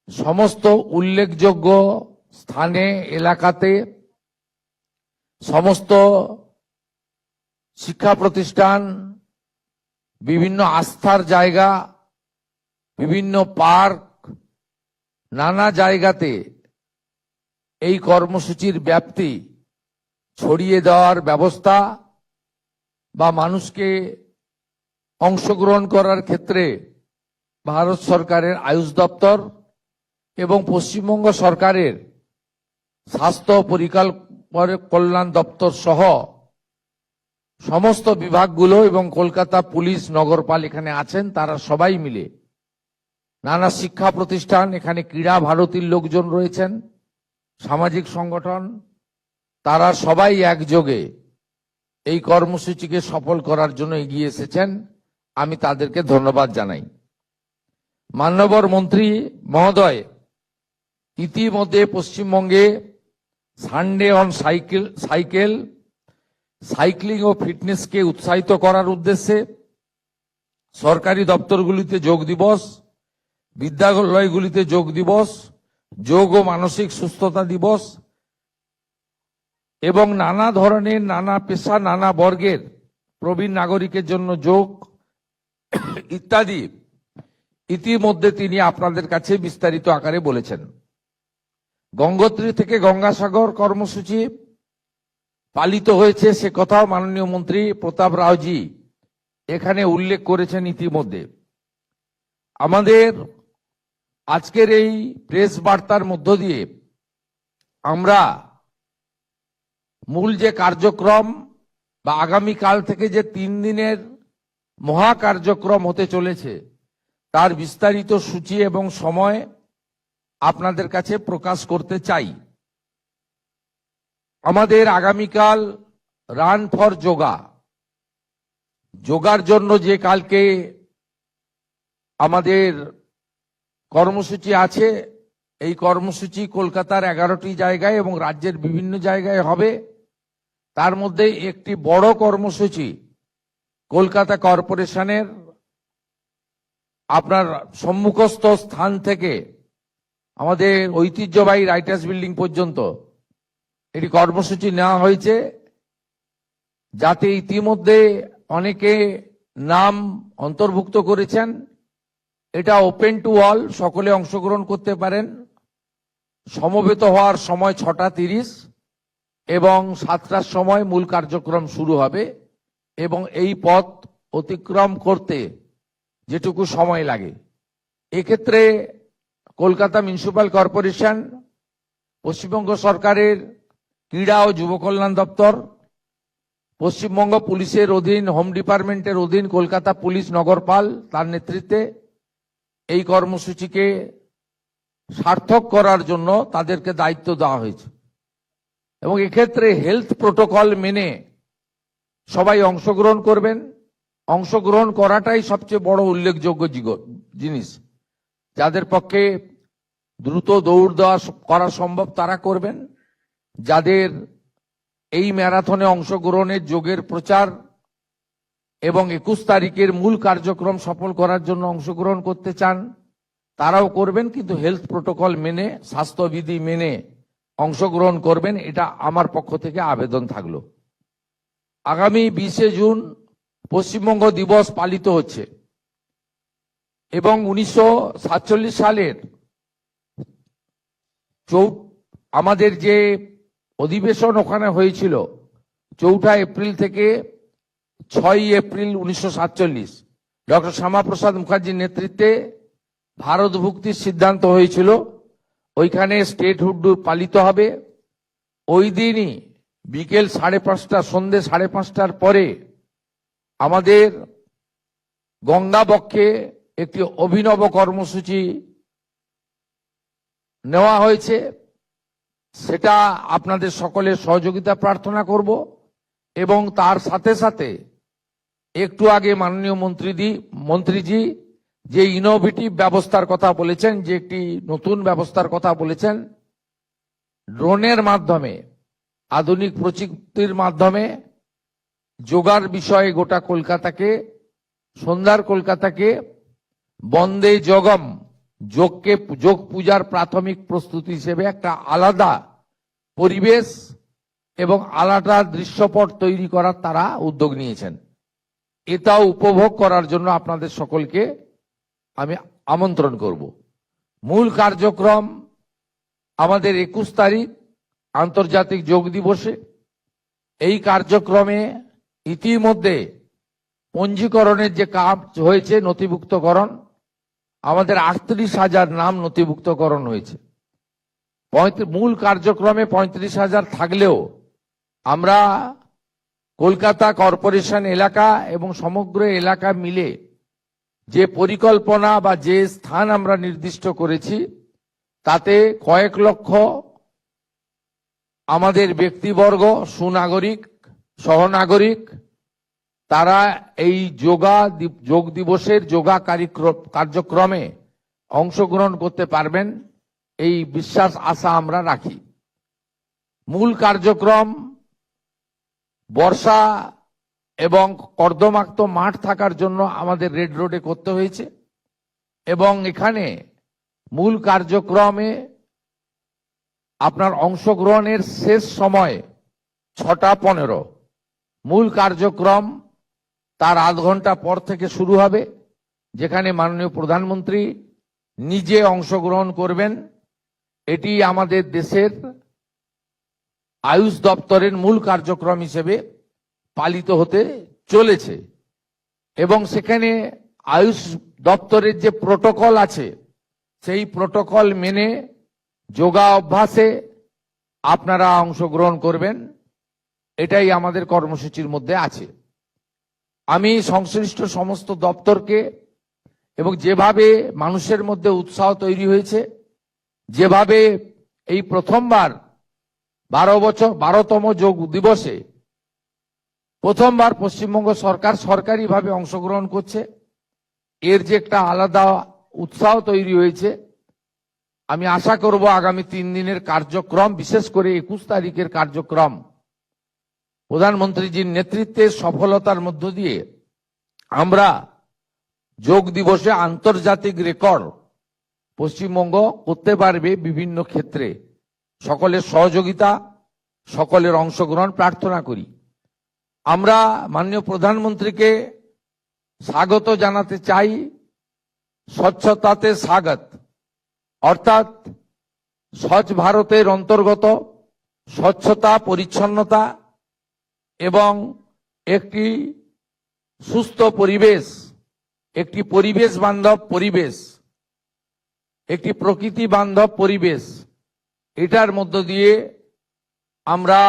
সমস্ত উল্লেখযোগ্য স্থানে এলাকাতে সমস্ত শিক্ষা প্রতিষ্ঠান, বিভিন্ন আস্থার জায়গা, বিভিন্ন পার্ক, নানা জায়গাতে এই কর্মসূচির ব্যাপ্তি ছড়িয়ে দেওয়ার ব্যবস্থা বা মানুষকে অংশগ্রহণ করার ক্ষেত্রে ভারত সরকারের আয়ুষ দপ্তর এবং পশ্চিমবঙ্গ সরকারের স্বাস্থ্য কল্যাণ দপ্তর সহ সমস্ত বিভাগগুলো এবং কলকাতা পুলিশ নগরপাল এখানে আছেন, তারা সবাই মিলে নানা শিক্ষা প্রতিষ্ঠান, এখানে ক্রীড়া ভারতীর লোকজন রয়েছেন, সামাজিক সংগঠন, তারা সবাই একযোগে এই কর্মসূচিকে সফল করার জন্য এগিয়ে এসেছেন। আমি তাদেরকে ধন্যবাদ জানাই। মাননীয় মন্ত্রী মহোদয়, ইতিমধ্যে পশ্চিমবঙ্গে সানডে অন সাইক্লিং ও ফিটনেসকে উৎসাহিত করার উদ্দেশ্যে সরকারি দপ্তরগুলিতে যোগ দিবস, বিদ্যালয়গুলিতে যোগ দিবস, যোগ ও মানসিক সুস্থতা দিবস এবং নানা ধরনের, নানা পেশা, নানা বর্গের প্রবীণ নাগরিকের জন্য যোগ ইত্যাদি ইতিমধ্যে তিনি আপনাদের কাছে বিস্তারিত আকারে বলেছেন। গঙ্গোত্রী থেকে গঙ্গাসাগর কর্মসূচি পালিত হয়েছে, সে কথাও মাননীয় মন্ত্রী প্রতাপ রাওজি এখানে উল্লেখ করেছেন ইতিমধ্যে। আমাদের আজকের এই প্রেস বার্তার মধ্য দিয়ে আমরা মূল যে কার্যক্রম বা আগামীকাল থেকে যে 3 দিনের মহা কার্যক্রম হতে চলেছে তার বিস্তারিত সূচি এবং সময় আপনাদের কাছে প্রকাশ করতে চাই। আমাদের আগামীকাল রান ফর যোগা, যোগার জন্য যে কালকে আমাদের কর্মসূচি আছে, এই কর্মসূচি কলকাতার 11টি জায়গায় এবং রাজ্যের বিভিন্ন জায়গায় হবে। তার মধ্যে একটি বড় কর্মসূচি কলকাতা কর্পোরেশনের আপনার সম্মুখস্থ স্থান থেকে আমাদের ঐতিহ্যবাহী রাইটার্স বিল্ডিং পর্যন্ত এটি কর্মসূচি নেওয়া হয়েছে, যাতে ইতিমধ্যে অনেকে নাম অন্তর্ভুক্ত করেছেন। এটা ওপেন টু অল, সকলে অংশগ্রহণ করতে পারেন। সমবেত হওয়ার সময় 6:30 এবং 7টার সময় মূল কার্যক্রম শুরু হবে এবং এই পথ অতিক্রম করতে যেটুকু সময় লাগে, এক্ষেত্রে কলকাতা মিউনিসিপ্যাল কর্পোরেশন, পশ্চিমবঙ্গ সরকারের ক্রীড়া ও যুব কল্যাণ দপ্তর, পশ্চিমবঙ্গ পুলিশের অধীন হোম ডিপার্টমেন্টের অধীন কলকাতা পুলিশ নগরপাল, তার নেতৃত্বে এই কর্মসূচিকে সার্থক করার জন্য তাদেরকে দায়িত্ব দেওয়া হয়েছে এবং এক্ষেত্রে হেলথ প্রোটোকল মেনে সবাই অংশগ্রহণ করবেন। অংশগ্রহণ করাটাই সবচেয়ে বড় উল্লেখযোগ্য জিনিস। যাদের পক্ষে দ্রুত দৌড় দেওয়া করা সম্ভব তারা করবেন। যাদের এই ম্যারাথনে অংশগ্রহণের যোগের প্রচার এবং 21 তারিখের মূল কার্যক্রম সফল করার জন্য অংশগ্রহণ করতে চান তারাও করবেন, কিন্তু হেলথ প্রোটোকল মেনে, স্বাস্থ্যবিধি মেনে অংশগ্রহণ করবেন, এটা আমার পক্ষ থেকে আবেদন থাকলো। আগামী 20 জুন পশ্চিমবঙ্গ দিবস পালিত হচ্ছে এবং 1947 সালের আমাদের যে অধিবেশন ওখানে হয়েছিল 4 এপ্রিল থেকে 6 এপ্রিল 1947 ডক্টর শ্যামাপ্রসাদ মুখার্জির নেতৃত্বে ভারত ভুক্তির সিদ্ধান্ত হয়েছিল। ওইখানে স্টেটহুড পালিত হবে। ওই দিনই বিকেল 5:30, সন্ধ্যে 5:30টার পরে আমাদের গঙ্গাবক্ষে একটি অভিনব কর্মসূচি নেওয়া হয়েছে। সেটা আপনাদের সকলের সহযোগিতা প্রার্থনা করব এবং তার সাথে সাথে একটু আগে মাননীয় মন্ত্রীজি যে ইনোভেটিভ ব্যবস্থার কথা বলেছেন, যে একটি নতুন ব্যবস্থার কথা বলেছেন, ড্রোনের মাধ্যমে, আধুনিক প্রযুক্তির মাধ্যমে যোগার বিষয়ে গোটা কলকাতাকে, সন্ধ্যার কলকাতাকে বন্দে যোগম যোগ পূজার প্রাথমিক প্রস্তুতি হিসেবে একটা আলাদা পরিবেশ এবং আলাদা দৃশ্যপট তৈরি করার তারা উদ্যোগ নিয়েছেন। এটাও উপভোগ করার জন্য আপনাদের সকলকে আমি আমন্ত্রণ করব। মূল কার্যক্রম আমাদের 21 তারিখ আন্তর্জাতিক যোগ দিবসে। এই কার্যক্রমে ইতিমধ্যে পঞ্জীকরণের যে কাজ হয়েছে, নথিভুক্তকরণ, আমাদের 38,000 নাম নথিভুক্তকরণ হয়েছে। মূল কার্যক্রমে 35,000 থাকলেও আমরা কলকাতা কর্পোরেশন এলাকা এবং সমগ্র এলাকা মিলে যে পরিকল্পনা বা যে স্থান আমরা নির্দিষ্ট করেছি, তাতে কয়েক লক্ষ আমাদের ব্যক্তিবর্গ, সুনাগরিক, সহনাগরিক, তারা এই যোগ দিবসের যোগা কার্যক্রমে অংশগ্রহণ করতে পারবেন, এই বিশ্বাস আশা আমরা রাখি। মূল কার্যক্রম বর্ষা এবং কর্দমাক্ত মাঠ থাকার জন্য আমাদের রেড রোডে করতে হয়েছে এবং এখানে মূল কার্যক্রমে আপনার অংশগ্রহণের শেষ সময় 6:15। মূল কার্যক্রম তার আধ ঘন্টা পর থেকে শুরু হবে, যেখানে মাননীয় প্রধানমন্ত্রী নিজে অংশগ্রহণ করবেন। এটি আমাদের দেশের আয়ুষ দপ্তরের মূল কার্যক্রম হিসেবে পালিত হতে চলেছে এবং সেখানে আয়ুষ দপ্তরের যে প্রোটোকল আছে, সেই প্রোটোকল মেনে যোগা অভ্যাসে আপনারা অংশগ্রহণ করবেন। এটাই আমাদের কর্মসূচির মধ্যে আছে। আমি সংশ্লিষ্ট সমস্ত দপ্তরকে এবং যেভাবে মানুষের মধ্যে উৎসাহ তৈরি হয়েছে, যেভাবে এই প্রথমবার 12তম যোগ দিবসে প্রথমবার পশ্চিমবঙ্গ সরকার সরকারিভাবে অংশগ্রহণ করছে, এর যে একটা আলাদা উৎসাহ তৈরি হয়েছে, আমি আশা করব আগামী 3 দিনের কার্যক্রম, বিশেষ করে 21 তারিখের কার্যক্রম প্রধানমন্ত্রীজির নেতৃত্বে সফলতার মধ্য দিয়ে আমরা যোগ দিবসে আন্তর্জাতিক রেকর্ড পশ্চিমবঙ্গ করতে পারবে বিভিন্ন ক্ষেত্রে। সকলের সহযোগিতা, সকলের অংশগ্রহণ প্রার্থনা করি। আমরা মাননীয় প্রধানমন্ত্রীকে স্বাগত জানাতে চাই। স্বচ্ছতাতে স্বাগত, অর্থাৎ স্বচ্ছ ভারতের অন্তর্গত স্বচ্ছতা, পরিচ্ছন্নতা এবং একটি সুস্থ পরিবেশ, একটি পরিবেশ বান্ধব পরিবেশ, একটি প্রকৃতি বান্ধব পরিবেশ, এটার মধ্য দিয়ে আমরা